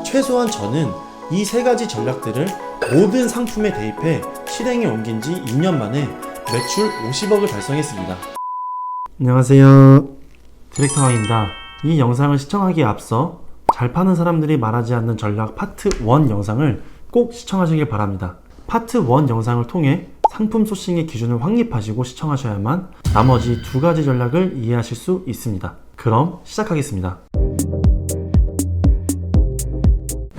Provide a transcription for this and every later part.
최소한 저는 이 세 가지 전략들을 모든 상품에 대입해 실행에 옮긴 지 2년 만에 매출 50억을 달성했습니다. 안녕하세요. 디렉터 왕입니다. 이 영상을 시청하기에 앞서 잘 파는 사람들이 말하지 않는 전략 파트 1 영상을 꼭 시청하시길 바랍니다. 파트 1 영상을 통해 상품 소싱의 기준을 확립하시고 시청하셔야만 나머지 두 가지 전략을 이해하실 수 있습니다. 그럼 시작하겠습니다.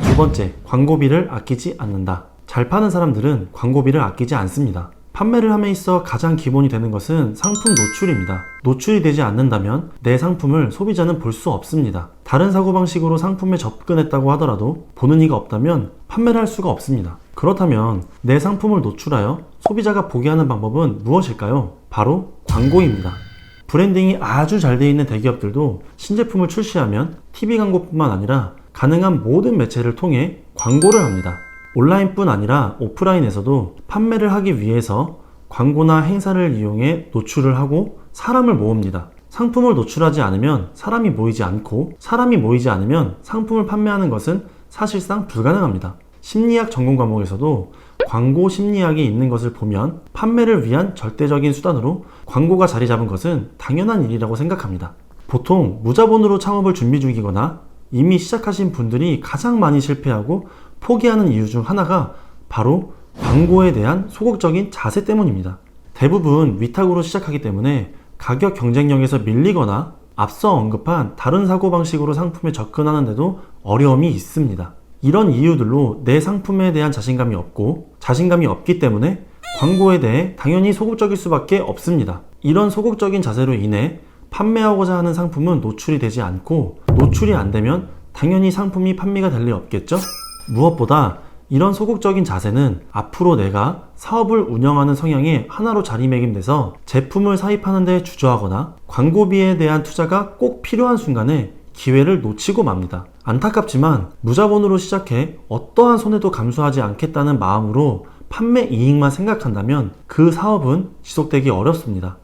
두 번째, 광고비를 아끼지 않는다. 잘 파는 사람들은 광고비를 아끼지 않습니다. 판매를 함에 있어 가장 기본이 되는 것은 상품 노출입니다. 노출이 되지 않는다면 내 상품을 소비자는 볼 수 없습니다. 다른 사고방식으로 상품에 접근했다고 하더라도 보는 이가 없다면 판매를 할 수가 없습니다. 그렇다면 내 상품을 노출하여 소비자가 보게 하는 방법은 무엇일까요? 바로 광고입니다. 브랜딩이 아주 잘 되어 있는 대기업들도 신제품을 출시하면 TV 광고뿐만 아니라 가능한 모든 매체를 통해 광고를 합니다. 온라인뿐 아니라 오프라인에서도 판매를 하기 위해서 광고나 행사를 이용해 노출을 하고 사람을 모읍니다. 상품을 노출하지 않으면 사람이 모이지 않고 사람이 모이지 않으면 상품을 판매하는 것은 사실상 불가능합니다. 심리학 전공 과목에서도 광고 심리학이 있는 것을 보면 판매를 위한 절대적인 수단으로 광고가 자리 잡은 것은 당연한 일이라고 생각합니다. 보통 무자본으로 창업을 준비 중이거나 이미 시작하신 분들이 가장 많이 실패하고 포기하는 이유 중 하나가 바로 광고에 대한 소극적인 자세 때문입니다. 대부분 위탁으로 시작하기 때문에 가격 경쟁력에서 밀리거나 앞서 언급한 다른 사고방식으로 상품에 접근하는데도 어려움이 있습니다. 이런 이유들로 내 상품에 대한 자신감이 없고 자신감이 없기 때문에 광고에 대해 당연히 소극적일 수밖에 없습니다. 이런 소극적인 자세로 인해 판매하고자 하는 상품은 노출이 되지 않고 노출이 안 되면 당연히 상품이 판매가 될 리 없겠죠? 무엇보다 이런 소극적인 자세는 앞으로 내가 사업을 운영하는 성향의 하나로 자리매김돼서 제품을 사입하는 데 주저하거나 광고비에 대한 투자가 꼭 필요한 순간에 기회를 놓치고 맙니다. 안타깝지만 무자본으로 시작해 어떠한 손해도 감수하지 않겠다는 마음으로 판매 이익만 생각한다면 그 사업은 지속되기 어렵습니다.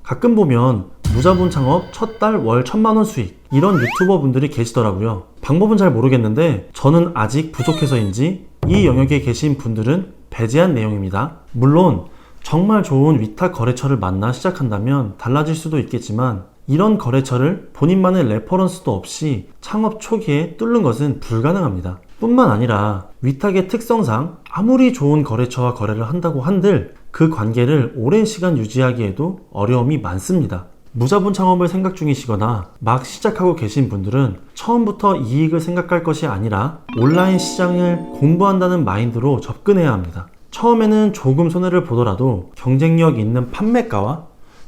가끔 보면 무자본 창업 첫 달 월 1,000만원 수익 이런 유튜버 분들이 계시더라고요. 방법은 잘 모르겠는데 저는 아직 부족해서인지 이 영역에 계신 분들은 배제한 내용입니다. 물론 정말 좋은 위탁 거래처를 만나 시작한다면 달라질 수도 있겠지만 이런 거래처를 본인만의 레퍼런스도 없이 창업 초기에 뚫는 것은 불가능합니다. 뿐만 아니라 위탁의 특성상 아무리 좋은 거래처와 거래를 한다고 한들 그 관계를 오랜 시간 유지하기에도 어려움이 많습니다. 무자본 창업을 생각 중이시거나 막 시작하고 계신 분들은 처음부터 이익을 생각할 것이 아니라 온라인 시장을 공부한다는 마인드로 접근해야 합니다. 처음에는 조금 손해를 보더라도 경쟁력 있는 판매가와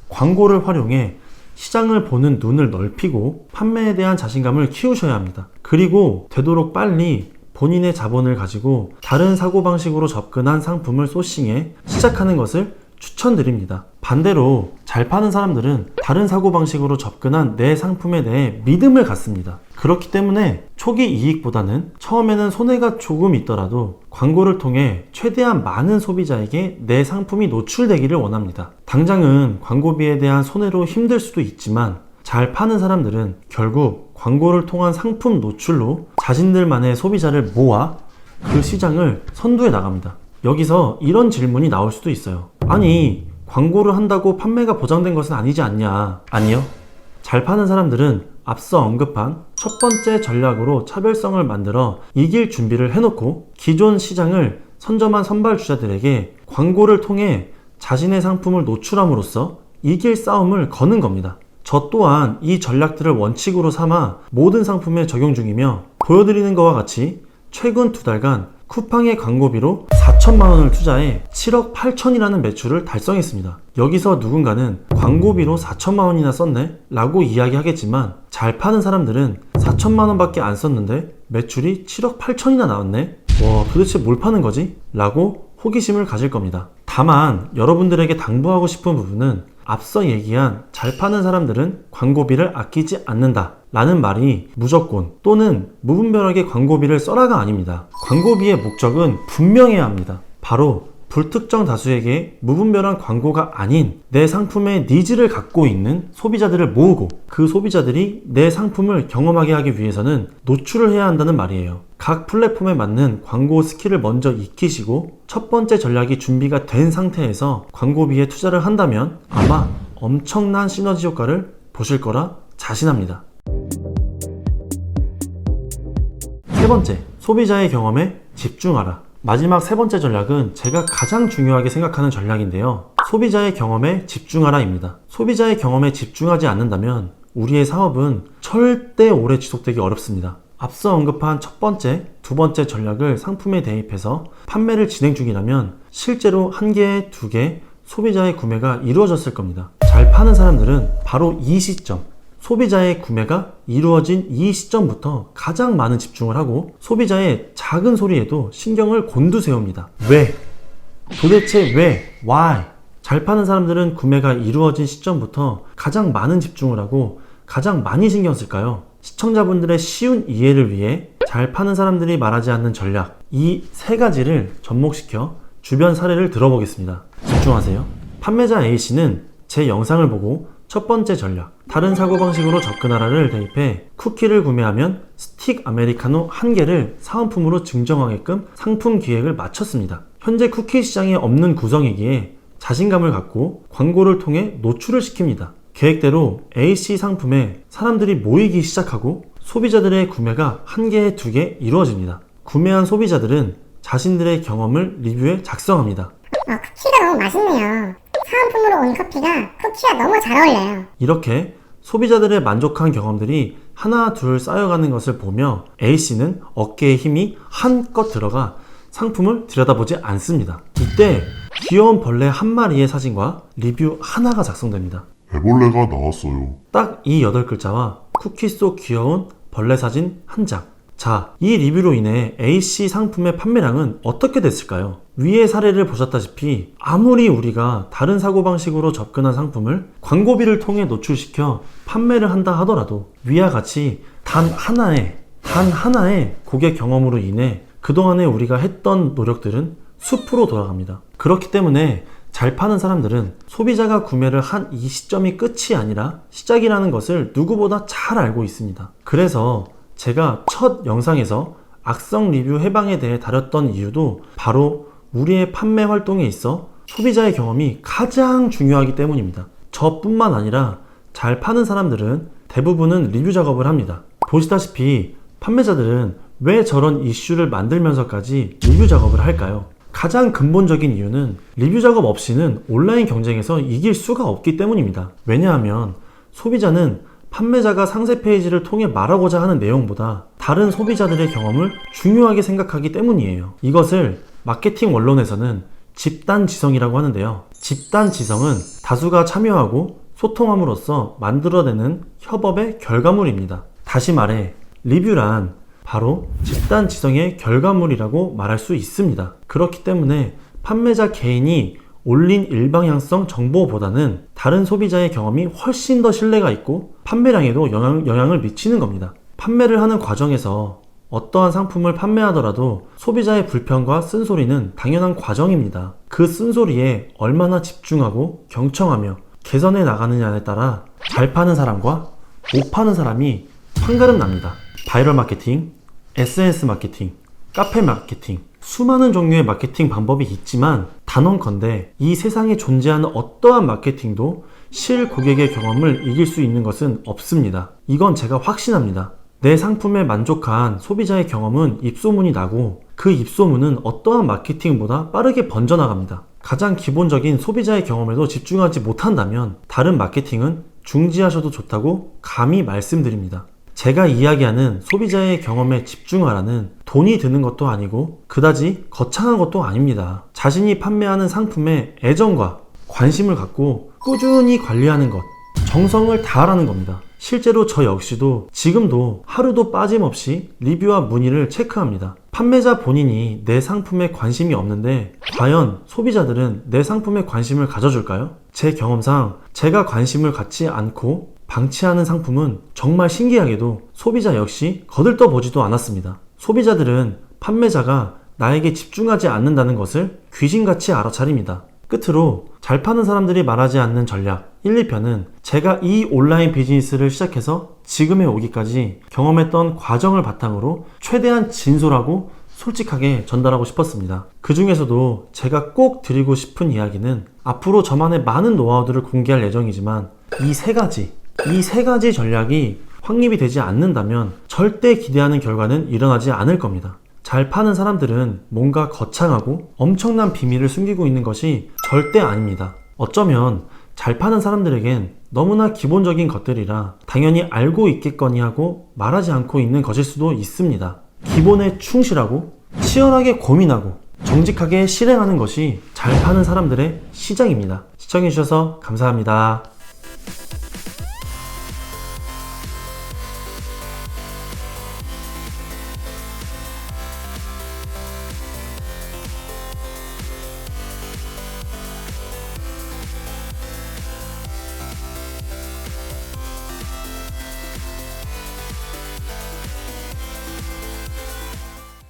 광고를 활용해 시장을 보는 눈을 넓히고 판매에 대한 자신감을 키우셔야 합니다. 그리고 되도록 빨리 본인의 자본을 가지고 다른 사고방식으로 접근한 상품을 소싱해 시작하는 것을 추천드립니다. 반대로 잘 파는 사람들은 다른 사고방식으로 접근한 내 상품에 대해 믿음을 갖습니다. 그렇기 때문에 초기 이익보다는 처음에는 손해가 조금 있더라도 광고를 통해 최대한 많은 소비자에게 내 상품이 노출되기를 원합니다. 당장은 광고비에 대한 손해로 힘들 수도 있지만 잘 파는 사람들은 결국 광고를 통한 상품 노출로 자신들만의 소비자를 모아 그 시장을 선두에 나갑니다. 여기서 이런 질문이 나올 수도 있어요. 아니, 광고를 한다고 판매가 보장된 것은 아니지 않냐? 아니요. 잘 파는 사람들은 앞서 언급한 첫 번째 전략으로 차별성을 만들어 이길 준비를 해놓고 기존 시장을 선점한 선발주자들에게 광고를 통해 자신의 상품을 노출함으로써 이길 싸움을 거는 겁니다. 저 또한 이 전략들을 원칙으로 삼아 모든 상품에 적용 중이며 보여드리는 것과 같이 최근 2달간 쿠팡의 광고비로 4천만원을 투자해 7억 8천이라는 매출을 달성했습니다. 여기서 누군가는 광고비로 4천만원이나 썼네? 라고 이야기하겠지만 잘 파는 사람들은 4천만원 밖에 안 썼는데 매출이 7억 8천이나 나왔네? 와, 도대체 뭘 파는 거지? 라고 호기심을 가질 겁니다. 다만 여러분들에게 당부하고 싶은 부분은 앞서 얘기한 잘 파는 사람들은 광고비를 아끼지 않는다 라는 말이 무조건 또는 무분별하게 광고비를 써라가 아닙니다. 광고비의 목적은 분명해야 합니다. 바로 불특정 다수에게 무분별한 광고가 아닌 내 상품의 니즈를 갖고 있는 소비자들을 모으고 그 소비자들이 내 상품을 경험하게 하기 위해서는 노출을 해야 한다는 말이에요. 각 플랫폼에 맞는 광고 스킬을 먼저 익히시고 첫 번째 전략이 준비가 된 상태에서 광고비에 투자를 한다면 아마 엄청난 시너지 효과를 보실 거라 자신합니다. 세 번째, 소비자의 경험에 집중하라. 마지막 세 번째 전략은 제가 가장 중요하게 생각하는 전략인데요. 소비자의 경험에 집중하라입니다. 소비자의 경험에 집중하지 않는다면 우리의 사업은 절대 오래 지속되기 어렵습니다. 앞서 언급한 첫 번째, 두 번째 전략을 상품에 대입해서 판매를 진행 중이라면 실제로 한 개, 두 개 소비자의 구매가 이루어졌을 겁니다. 잘 파는 사람들은 바로 이 시점, 소비자의 구매가 이루어진 이 시점부터 가장 많은 집중을 하고 소비자의 작은 소리에도 신경을 곤두세웁니다. 왜? 도대체 왜? Why? 잘 파는 사람들은 구매가 이루어진 시점부터 가장 많은 집중을 하고 가장 많이 신경 쓸까요? 시청자분들의 쉬운 이해를 위해 잘 파는 사람들이 말하지 않는 전략, 이 세 가지를 접목시켜 주변 사례를 들어보겠습니다. 집중하세요. 판매자 A씨는 제 영상을 보고 첫 번째 전략, 다른 사고방식으로 접근하라를 대입해 쿠키를 구매하면 스틱 아메리카노 한 개를 사은품으로 증정하게끔 상품 기획을 마쳤습니다. 현재 쿠키 시장에 없는 구성이기에 자신감을 갖고 광고를 통해 노출을 시킵니다. 계획대로 A씨 상품에 사람들이 모이기 시작하고 소비자들의 구매가 한 개, 두 개 이루어집니다. 구매한 소비자들은 자신들의 경험을 리뷰에 작성합니다. 쿠키가 너무 맛있네요. 사은품으로 온 커피가 쿠키와 너무 잘 어울려요. 이렇게 소비자들의 만족한 경험들이 하나 둘 쌓여가는 것을 보며 A씨는 어깨에 힘이 한껏 들어가 상품을 들여다보지 않습니다. 이때 귀여운 벌레 한 마리의 사진과 리뷰 하나가 작성됩니다. 애벌레가 나왔어요. 딱 이 8글자와 쿠키 속 귀여운 벌레 사진 한 장. 자, 이 리뷰로 인해 A씨 상품의 판매량은 어떻게 됐을까요? 위의 사례를 보셨다시피 아무리 우리가 다른 사고방식으로 접근한 상품을 광고비를 통해 노출시켜 판매를 한다 하더라도 위와 같이 단 하나의 고객 경험으로 인해 그동안에 우리가 했던 노력들은 숲으로 돌아갑니다. 그렇기 때문에 잘 파는 사람들은 소비자가 구매를 한 이 시점이 끝이 아니라 시작이라는 것을 누구보다 잘 알고 있습니다. 그래서 제가 첫 영상에서 악성 리뷰 해방에 대해 다뤘던 이유도 바로 우리의 판매 활동에 있어 소비자의 경험이 가장 중요하기 때문입니다. 저뿐만 아니라 잘 파는 사람들은 대부분은 리뷰 작업을 합니다. 보시다시피 판매자들은 왜 저런 이슈를 만들면서까지 리뷰 작업을 할까요? 가장 근본적인 이유는 리뷰 작업 없이는 온라인 경쟁에서 이길 수가 없기 때문입니다. 왜냐하면 소비자는 판매자가 상세 페이지를 통해 말하고자 하는 내용보다 다른 소비자들의 경험을 중요하게 생각하기 때문이에요. 이것을 마케팅 원론에서는 집단지성이라고 하는데요. 집단지성은 다수가 참여하고 소통함으로써 만들어내는 협업의 결과물입니다. 다시 말해 리뷰란 바로 집단지성의 결과물이라고 말할 수 있습니다. 그렇기 때문에 판매자 개인이 올린 일방향성 정보보다는 다른 소비자의 경험이 훨씬 더 신뢰가 있고 판매량에도 영향을 미치는 겁니다. 판매를 하는 과정에서 어떠한 상품을 판매하더라도 소비자의 불평과 쓴소리는 당연한 과정입니다. 그 쓴소리에 얼마나 집중하고 경청하며 개선해 나가느냐에 따라 잘 파는 사람과 못 파는 사람이 한가름 납니다. 바이럴 마케팅, SNS 마케팅, 카페 마케팅, 수많은 종류의 마케팅 방법이 있지만 단언컨대 이 세상에 존재하는 어떠한 마케팅도 실 고객의 경험을 이길 수 있는 것은 없습니다. 이건 제가 확신합니다. 내 상품에 만족한 소비자의 경험은 입소문이 나고 그 입소문은 어떠한 마케팅보다 빠르게 번져나갑니다. 가장 기본적인 소비자의 경험에도 집중하지 못한다면 다른 마케팅은 중지하셔도 좋다고 감히 말씀드립니다. 제가 이야기하는 소비자의 경험에 집중하라는 돈이 드는 것도 아니고 그다지 거창한 것도 아닙니다. 자신이 판매하는 상품에 애정과 관심을 갖고 꾸준히 관리하는 것, 정성을 다하라는 겁니다. 실제로 저 역시도 지금도 하루도 빠짐없이 리뷰와 문의를 체크합니다. 판매자 본인이 내 상품에 관심이 없는데 과연 소비자들은 내 상품에 관심을 가져줄까요? 제 경험상 제가 관심을 갖지 않고 방치하는 상품은 정말 신기하게도 소비자 역시 거들떠보지도 않았습니다. 소비자들은 판매자가 나에게 집중하지 않는다는 것을 귀신같이 알아차립니다. 끝으로 잘 파는 사람들이 말하지 않는 전략 1, 2편은 제가 이 온라인 비즈니스를 시작해서 지금에 오기까지 경험했던 과정을 바탕으로 최대한 진솔하고 솔직하게 전달하고 싶었습니다. 그 중에서도 제가 꼭 드리고 싶은 이야기는 앞으로 저만의 많은 노하우들을 공개할 예정이지만 이 세 가지 전략이 확립이 되지 않는다면 절대 기대하는 결과는 일어나지 않을 겁니다. 잘 파는 사람들은 뭔가 거창하고 엄청난 비밀을 숨기고 있는 것이 절대 아닙니다. 어쩌면 잘 파는 사람들에겐 너무나 기본적인 것들이라 당연히 알고 있겠거니 하고 말하지 않고 있는 것일 수도 있습니다. 기본에 충실하고 치열하게 고민하고 정직하게 실행하는 것이 잘 파는 사람들의 시작입니다. 시청해주셔서 감사합니다.